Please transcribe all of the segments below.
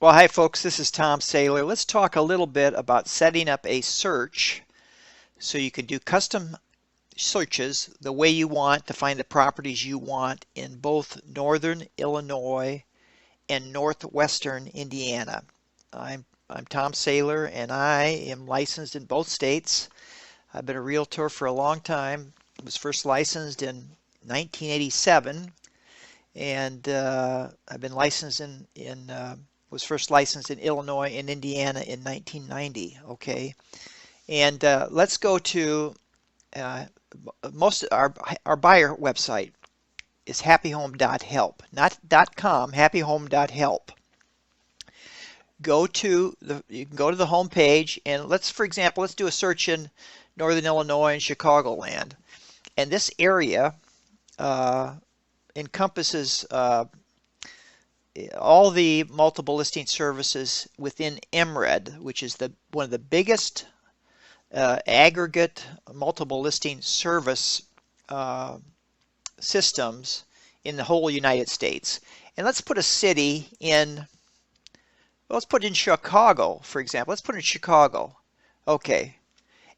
Well, hi folks, this is Tom Saylor. Let's talk a little bit about setting up a search so you can do custom searches the way you want to find the properties you want in both northern Illinois and northwestern Indiana. I'm Tom Saylor and I am licensed in both states. I've been a realtor for a long time. I was first licensed in 1987 and I've been licensed in was first licensed in Illinois and Indiana in 1990. Okay, and let's go to uh, most of our buyer website is happyhome.help, not .com, happyhome.help. You can go to the home page and for example, let's do a search in Northern Illinois and Chicagoland. And this area uh, encompasses all the multiple listing services within MRED, which is one of the biggest aggregate multiple listing service uh, systems in the whole United States. And let's put a city in, well, let's put in Chicago, for example. Let's put in Chicago. Okay.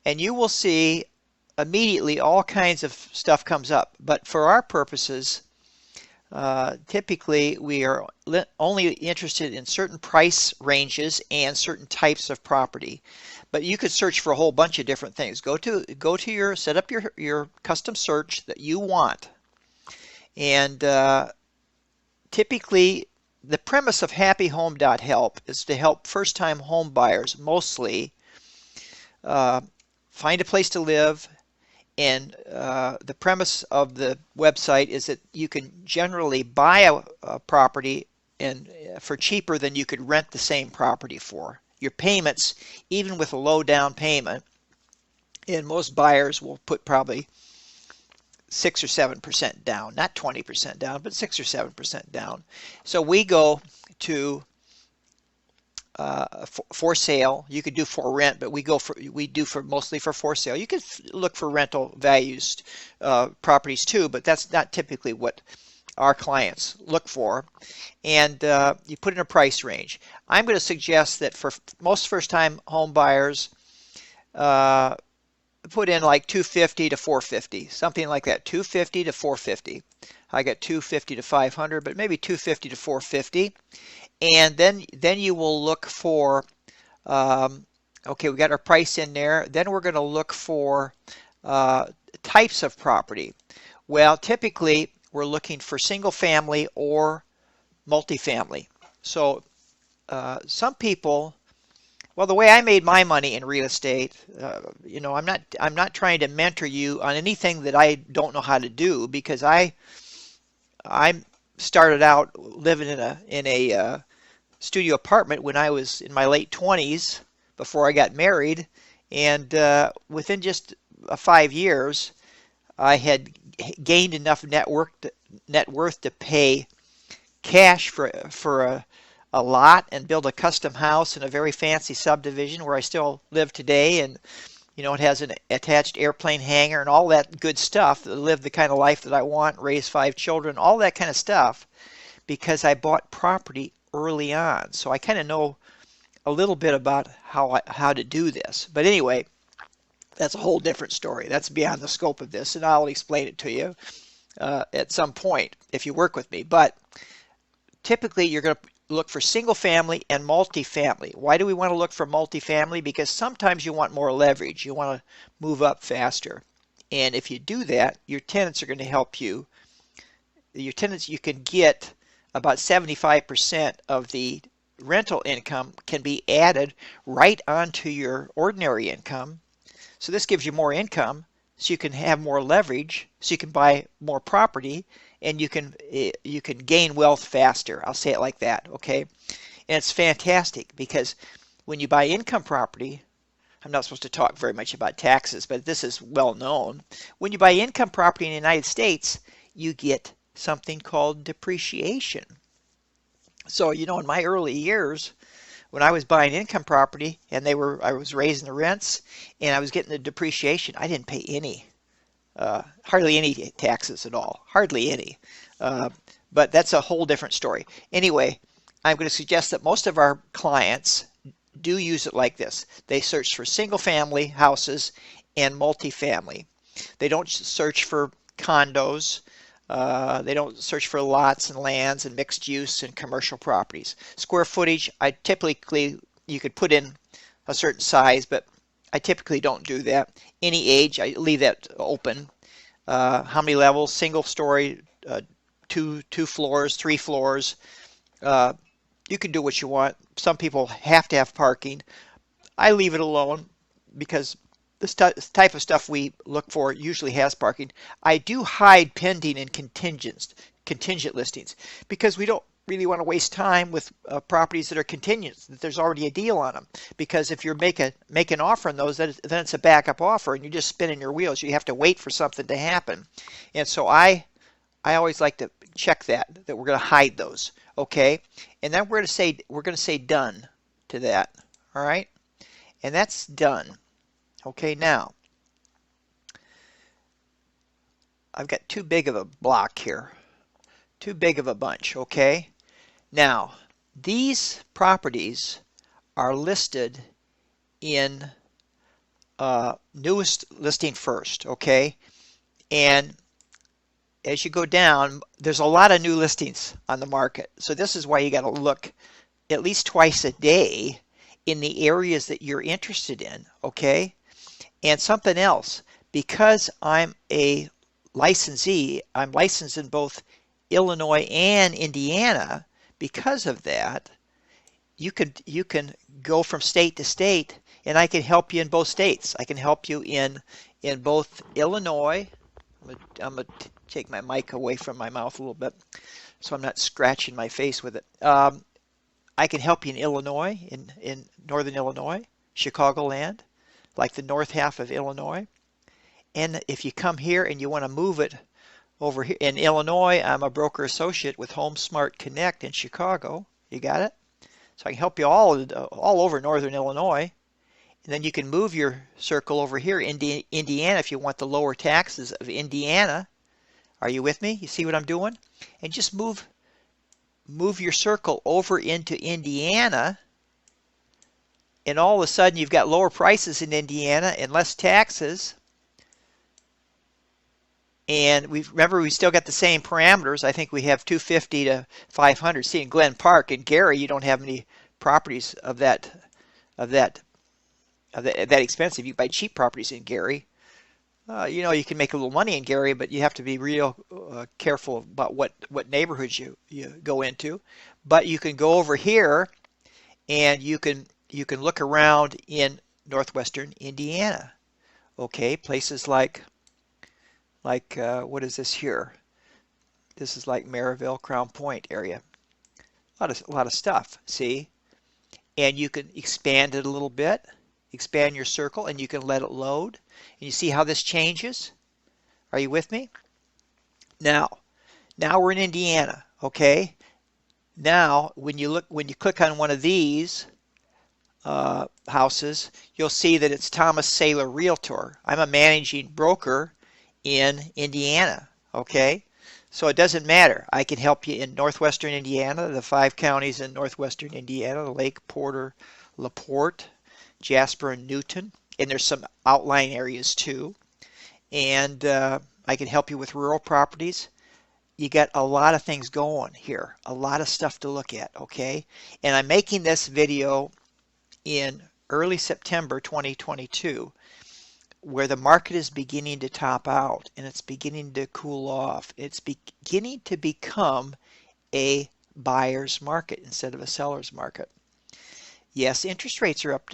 And you will see immediately all kinds of stuff comes up. But for our purposes, typically, we are only interested in certain price ranges and certain types of property. But you could search for a whole bunch of different things. Go to set up your custom search that you want. And typically, the premise of happyhome.help is to help first-time home buyers mostly find a place to live. And the premise of the website is that you can generally buy a property for cheaper than you could rent the same property for. Your payments, even with a low down payment, and most buyers will put probably 6 or 7% down, not 20% down, but 6 or 7% down. So we go to for sale. You could do for rent, but we do for mostly for sale. You could look for rental values properties too, but that's not typically what our clients look for. And you put in a price range. I'm going to suggest that for most first-time home buyers, put in like 250 to 450, something like that. 250 to 450. I got 250 to 500, but maybe 250 to 450. And then you will look for, okay, we got our price in there. Then we're going to look for types of property. Well, typically we're looking for single family or multifamily. So some people, well, the way I made my money in real estate, I'm not trying to mentor you on anything that I don't know how to do, because I started out living in a studio apartment when I was in my late 20s before I got married, and within just 5 years I had gained enough net worth to pay cash for a lot and build a custom house in a very fancy subdivision where I still live today. And it has an attached airplane hangar and all that good stuff, to live the kind of life that I want, raise 5 children, all that kind of stuff, because I bought property early on. So I kind of know a little bit about how to do this. But anyway, that's a whole different story. That's beyond the scope of this, and I'll explain it to you at some point if you work with me. But typically, you're going to look for single family and multifamily. Why do we want to look for multifamily? Because sometimes you want more leverage. You want to move up faster. And if you do that, your tenants are going to help you. Your tenants, you can get about 75% of the rental income can be added right onto your ordinary income. So this gives you more income, so you can have more leverage, so you can buy more property, and you can gain wealth faster. I'll say it like that, okay? And it's fantastic, because when you buy income property, I'm not supposed to talk very much about taxes, but this is well known. When you buy income property in the United States, you get something called depreciation. So, in my early years, when I was buying income property and I was raising the rents and I was getting the depreciation, I didn't pay hardly any taxes at all, hardly any. But that's a whole different story. Anyway, I'm going to suggest that most of our clients do use it like this. They search for single family houses and multifamily. They don't search for condos. They don't search for lots and lands and mixed use and commercial properties. Square footage, I typically, you could put in a certain size, but I typically don't do that. Any age, I leave that open. How many levels? Single story, two floors, 3 floors. Uh, you can do what you want. Some people have to have parking. I leave it alone because this type of stuff we look for usually has parking. I do hide pending and contingent listings because we don't really want to waste time with properties that are contingent, that there's already a deal on them. Because if you're make an offer on those, then it's a backup offer and you're just spinning your wheels. You have to wait for something to happen. And so I always like to check that we're going to hide those. Okay, and then we're going to say done to that. All right, and that's done. Okay, now I've got too big of a block here, too big of a bunch. Okay, now these properties are listed in newest listing first. Okay, and as you go down, there's a lot of new listings on the market. So this is why you got to look at least twice a day in the areas that you're interested in, okay? And something else, because I'm a licensee, I'm licensed in both Illinois and Indiana. Because of that, you can go from state to state, and I can help you in both states. I can help you in both Illinois. I'm gonna take my mic away from my mouth a little bit so I'm not scratching my face with it. I can help you in Illinois, in northern Illinois, Chicagoland, like the north half of Illinois. And if you come here and you want to move it over here in Illinois, I'm a broker associate with Home Smart Connect in Chicago. You got it? So I can help you all over northern Illinois. And then you can move your circle over here into Indiana if you want the lower taxes of Indiana. Are you with me? You see what I'm doing? And just move your circle over into Indiana, and all of a sudden you've got lower prices in Indiana and less taxes. And remember we still got the same parameters. I think we have 250 to 500. See, in Glen Park and Gary, you don't have any properties of that expensive. You buy cheap properties in Gary. You can make a little money in Gary, but you have to be real careful about what neighborhoods you go into. But you can go over here and you can look around in northwestern Indiana. Okay, places like what is this here? This is like Maryville, Crown Point area. A lot of stuff, see? And you can expand it a little bit, expand your circle, and you can let it load. And you see how this changes? Are you with me? Now we're in Indiana, okay? Now, when you click on one of these houses, you'll see that it's Thomas Saylor Realtor. I'm a managing broker in Indiana, okay? So it doesn't matter. I can help you in northwestern Indiana, the 5 counties in northwestern Indiana, Lake, Porter, LaPorte, Jasper, and Newton. And there's some outlying areas too. And I can help you with rural properties. You got a lot of things going here, a lot of stuff to look at, okay? And I'm making this video in early September 2022, where the market is beginning to top out and it's beginning to cool off. It's beginning to become a buyer's market instead of a seller's market. Yes, interest rates are up,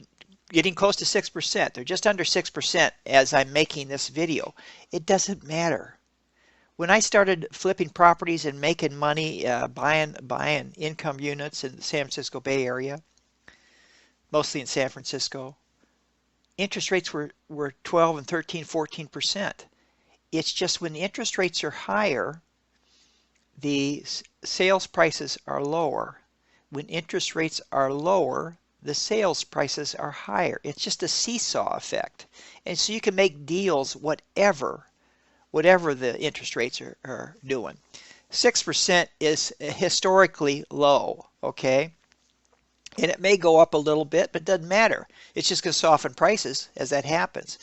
getting close to 6%. They're just under 6% as I'm making this video. It doesn't matter. When I started flipping properties and making money, buying income units in the San Francisco Bay Area, mostly in San Francisco, interest rates were 12 and 13, 14%. It's just when the interest rates are higher, the sales prices are lower. When interest rates are lower, the sales prices are higher. It's just a seesaw effect. And so you can make deals whatever the interest rates are doing. 6% is historically low, okay? And it may go up a little bit, but it doesn't matter. It's just going to soften prices as that happens.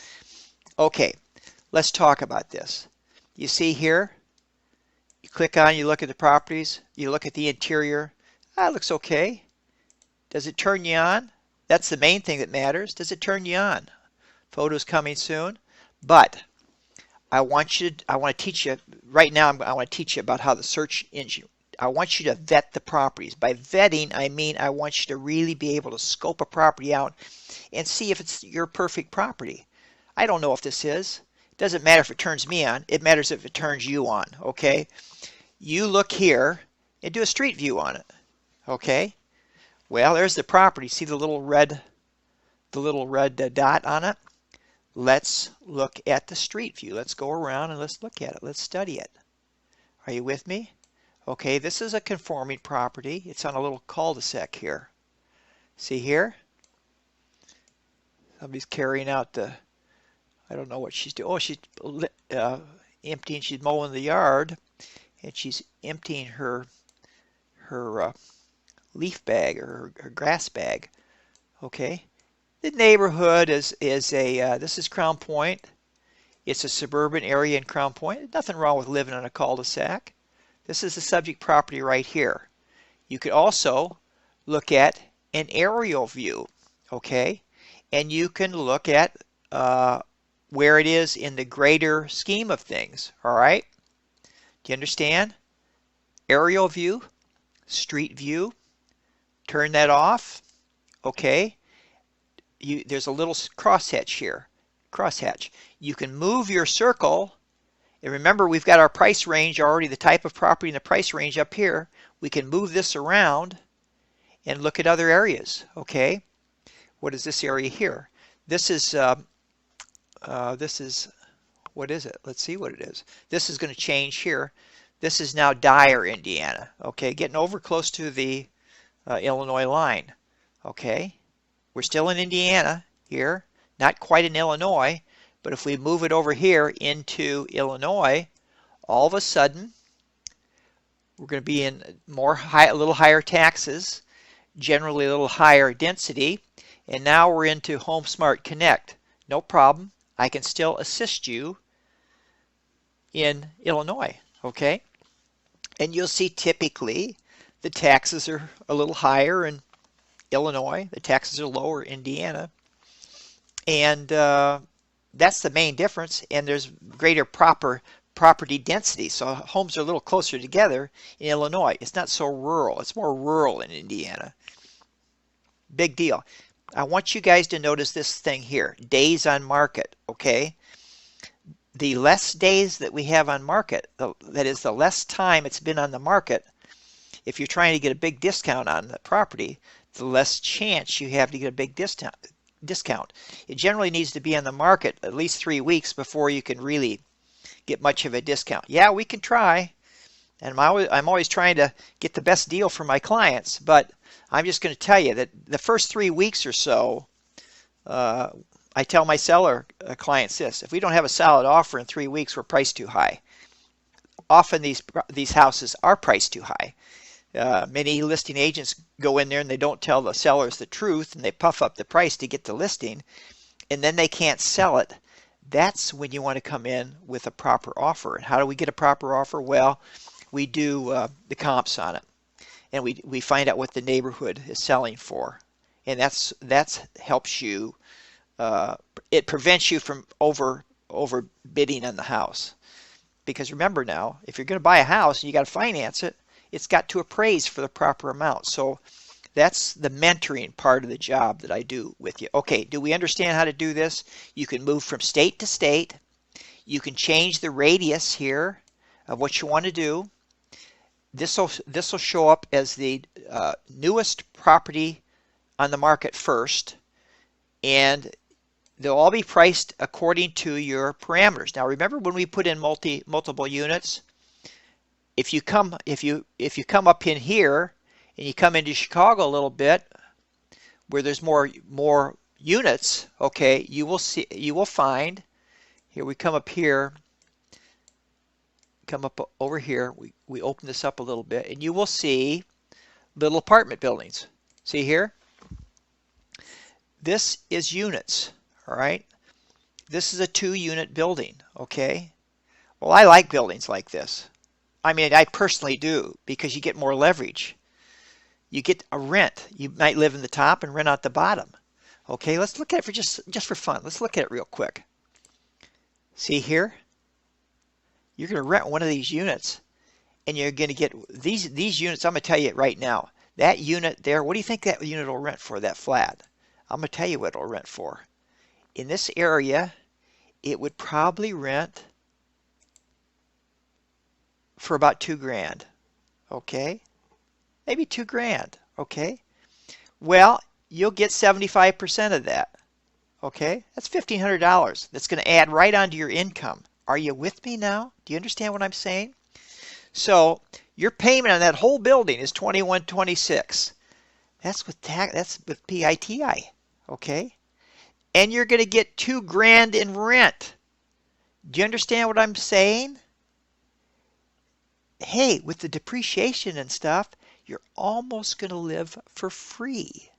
Okay, let's talk about this. You see here, you click on, you look at the properties, you look at the interior. Ah, it looks okay. Does it turn you on? That's the main thing that matters. Does it turn you on? Photos coming soon. But I want to teach you right now. I want to teach you about how the search engine. I want you to vet the properties. By vetting, I mean I want you to really be able to scope a property out and see if it's your perfect property. I don't know if this is. It doesn't matter if it turns me on. It matters if it turns you on. Okay. You look here and do a street view on it. Okay. Well, there's the property. See the little red dot on it? Let's look at the street view. Let's go around and let's look at it. Let's study it. Are you with me? Okay, this is a conforming property. It's on a little cul-de-sac here. See here? Somebody's carrying out the, I don't know what she's doing. Oh, she's emptying, she's mowing the yard, and she's emptying her leaf bag or her grass bag. Okay. The neighborhood is this is Crown Point. It's a suburban area in Crown Point. There's nothing wrong with living on a cul-de-sac. This is the subject property right here. You could also look at an aerial view, okay? And you can look at where it is in the greater scheme of things, all right? Do you understand? Aerial view, street view, turn that off, okay? There's a little crosshatch here. Crosshatch. You can move your circle, and remember we've got our price range already, the type of property and the price range up here. We can move this around and look at other areas. Okay, what is this area here? This is what is it? Let's see what it is. This is going to change here. This is now Dyer, Indiana. Okay, getting over close to the Illinois line. Okay. We're still in Indiana here, not quite in Illinois, but if we move it over here into Illinois, all of a sudden we're going to be in a little higher taxes, generally a little higher density, and now we're into Home Smart Connect. No problem. I can still assist you in Illinois, okay? And you'll see typically the taxes are a little higher in Illinois, the taxes are lower in Indiana, and that's the main difference. And there's greater property density, so homes are a little closer together in Illinois. It's not so rural. It's more rural in Indiana. Big deal. I want you guys to notice this thing here, days on market. Okay, the less days that we have on market, that is, the less time it's been on the market. If you're trying to get a big discount on the property, the less chance you have to get a big discount. It generally needs to be on the market at least 3 weeks before you can really get much of a discount. Yeah, we can try, and I'm always trying to get the best deal for my clients, but I'm just going to tell you that the first 3 weeks or so, I tell my seller clients this: if we don't have a solid offer in 3 weeks, we're priced too high. Often these houses are priced too high. Many listing agents go in there and they don't tell the sellers the truth, and they puff up the price to get the listing, and then they can't sell it. That's when you want to come in with a proper offer. And how do we get a proper offer? Well, we do the comps on it, and we find out what the neighborhood is selling for, and that's helps you. It prevents you from overbidding on the house, because remember now, if you're going to buy a house and you got to finance it, it's got to appraise for the proper amount. So that's the mentoring part of the job that I do with you. Okay, do we understand how to do this? You can move from state to state. You can change the radius here of what you want to do. This will show up as the newest property on the market first, and they'll all be priced according to your parameters. Now remember, when we put in multiple units, if you come up in here and you come into Chicago a little bit, where there's more units, okay, you will find here. We come up here, come up over here. We open this up a little bit, and you will see little apartment buildings. See here? This is units, all right? This is a 2-unit building, okay? Well, I like buildings like this. I mean, I personally do because you get more leverage. You get a rent. You might live in the top and rent out the bottom. Okay, let's look at it for just for fun. Let's look at it real quick. See here? You're going to rent one of these units and you're going to get these units. I'm going to tell you it right now. That unit there, what do you think that unit will rent for, that flat? I'm going to tell you what it'll rent for. In this area, it would probably rent for about $2,000. Okay? Maybe $2,000. Okay? Well, you'll get 75% of that. Okay? That's $1,500. That's going to add right onto your income. Are you with me now? Do you understand what I'm saying? So your payment on that whole building is $2,126. That's with tax. That's with PITI. Okay? And you're going to get $2,000 in rent. Do you understand what I'm saying? Hey, with the depreciation and stuff, you're almost going to live for free.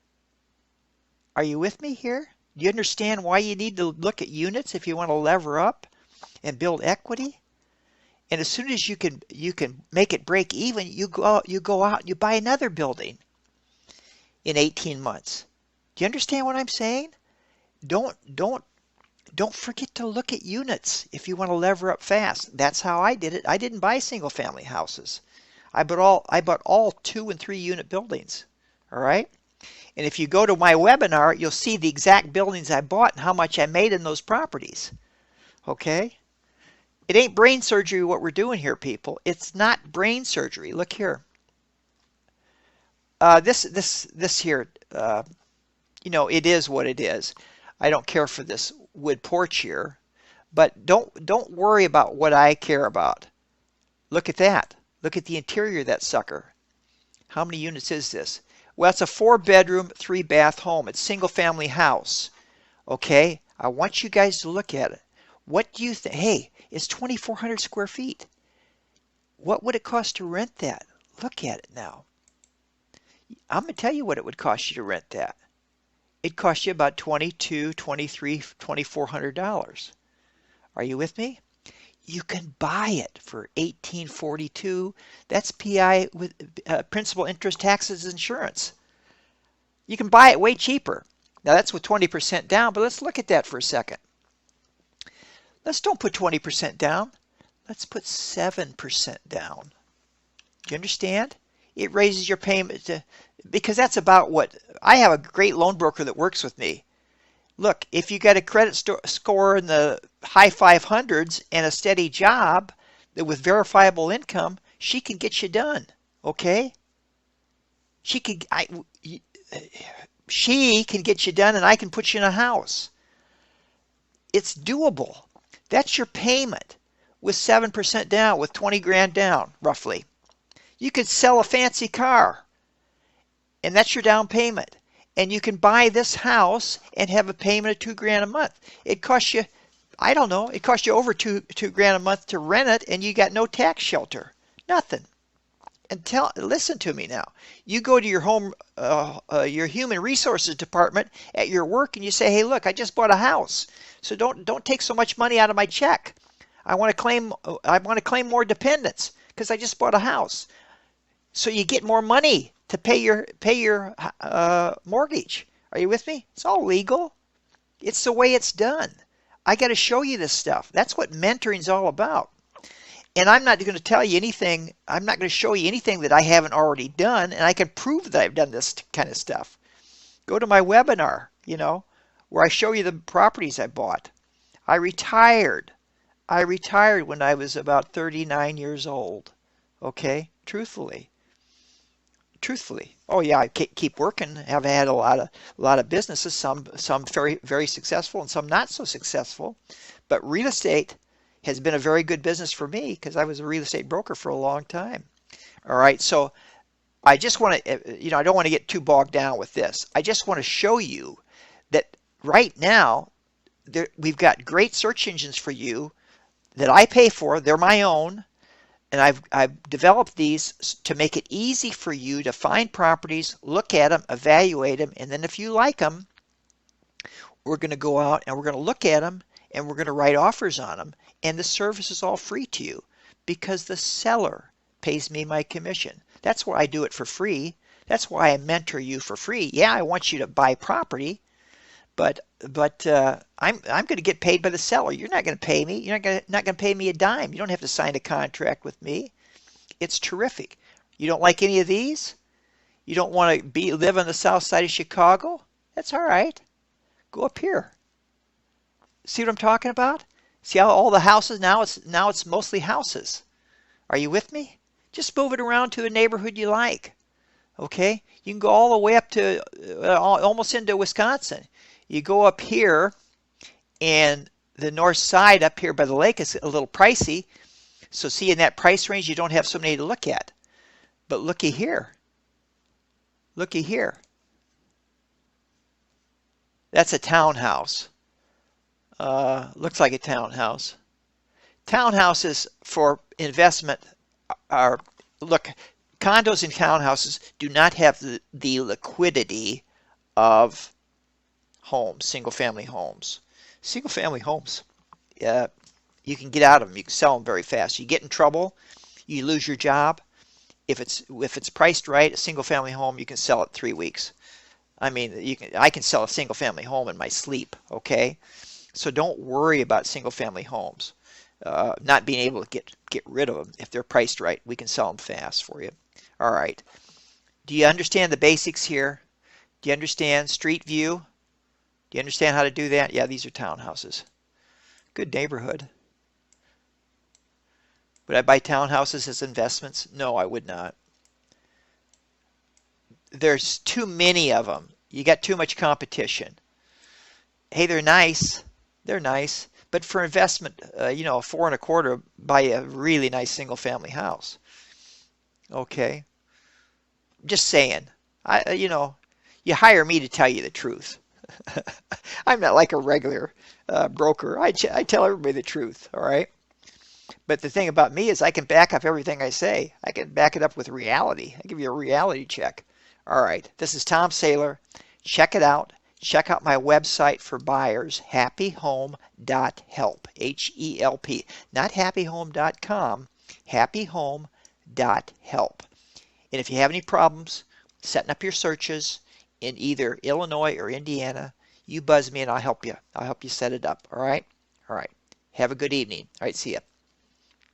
Are you with me here? Do you understand why you need to look at units if you want to lever up and build equity? And as soon as you can make it break even, you go out and you buy another building in 18 months. Do you understand what I'm saying? Don't forget to look at units if you want to lever up fast. That's how I did it. I didn't buy single family houses. I bought all 2- and 3-unit buildings. All right? And if you go to my webinar, you'll see the exact buildings I bought and how much I made in those properties. Okay? It ain't brain surgery what we're doing here, people. It's not brain surgery. Look here. This here, it is what it is. I don't care for this wood porch here, but don't worry about what I care about. Look at that. Look at the interior of that sucker. How many units is this? Well, it's a 4-bedroom, 3-bath home. It's a single-family house. Okay? I want you guys to look at it. What do you think? Hey, it's 2,400 square feet. What would it cost to rent that? Look at it now. I'm going to tell you what it would cost you to rent that. It'd cost you about $2,200, $2,300, $2,400. Are you with me? You can buy it for $1,842. That's PI with principal, interest, taxes, insurance. You can buy it way cheaper. Now that's with 20% down, but let's look at that for a second. Let's don't put 20% down. Let's put 7% down. Do you understand? It raises your payment because that's about what I have a great loan broker that works with me. Look, if you got a credit score in the high 500s and a steady job with verifiable income, she can get you done. Okay? She can get you done, and I can put you in a house. It's doable. That's your payment with 7% down, with $20,000 down, roughly. You could sell a fancy car, and that's your down payment. And you can buy this house and have a payment of $2,000 a month. It costs you, I don't know, it costs you over $2,000 a month to rent it, and you got no tax shelter, nothing. And listen to me now. You go to your human resources department at your work, and you say, "Hey, look, I just bought a house, so don't take so much money out of my check. I want to claim more dependents because I just bought a house." So you get more money to pay your mortgage. Are you with me? It's all legal. It's the way it's done. I got to show you this stuff. That's what mentoring is all about. And I'm not going to tell you anything. I'm not going to show you anything that I haven't already done, and I can prove that I've done this kind of stuff. Go to my webinar, where I show you the properties I bought. I retired. When I was about 39 years old. Okay? Truthfully. Oh yeah, I keep working. Have had a lot of businesses, some very, very successful and some not so successful. But real estate has been a very good business for me because I was a real estate broker for a long time. All right, so I just want to, I don't want to get too bogged down with this. I just want to show you that right now we've got great search engines for you that I pay for. They're my own. And I've developed these to make it easy for you to find properties, look at them, evaluate them, and then if you like them, we're going to go out and we're going to look at them and we're going to write offers on them. And the service is all free to you because the seller pays me my commission. That's why I do it for free. That's why I mentor you for free. Yeah, I want you to buy property, but I'm going to get paid by the seller. You're not going to pay me. You're not going to pay me a dime. You don't have to sign a contract with me. It's terrific. You don't like any of these? You don't want to live on the south side of Chicago? That's all right. Go up here. See what I'm talking about? See how all the houses now it's mostly houses. Are you with me? Just move it around to a neighborhood you like. Okay? You can go all the way up to almost into Wisconsin. You go up here, and the north side up here by the lake is a little pricey. So see, in that price range, you don't have so many to look at. But looky here. Looky here. That's a townhouse. Looks like a townhouse. Townhouses for investment are, look, condos and townhouses do not have the liquidity of homes, single-family homes. Single-family homes, you can get out of them. You can sell them very fast. You get in trouble, you lose your job. If it's priced right, a single-family home, you can sell it 3 weeks. I mean, I can sell a single-family home in my sleep. Okay, so don't worry about single-family homes. Not being able to get rid of them. If they're priced right, we can sell them fast for you. All right. Do you understand the basics here? Do you understand street view? Do you understand how to do that? Yeah, these are townhouses. Good neighborhood. Would I buy townhouses as investments? No, I would not. There's too many of them. You got too much competition. Hey, they're nice. They're nice. But for investment, 4.25, buy a really nice single family house. Okay. Just saying. You hire me to tell you the truth. I'm not like a regular broker. I tell everybody the truth. All right. But the thing about me is I can back up everything I say. I can back it up with reality. I give you a reality check. All right. This is Tom Saylor. Check it out. Check out my website for buyers, happyhome.help, H-E-L-P, not happyhome.com, happyhome.help. And if you have any problems setting up your searches in either Illinois or Indiana, you buzz me and I'll help you. I'll help you set it up. All right? All right. Have a good evening. All right. See ya.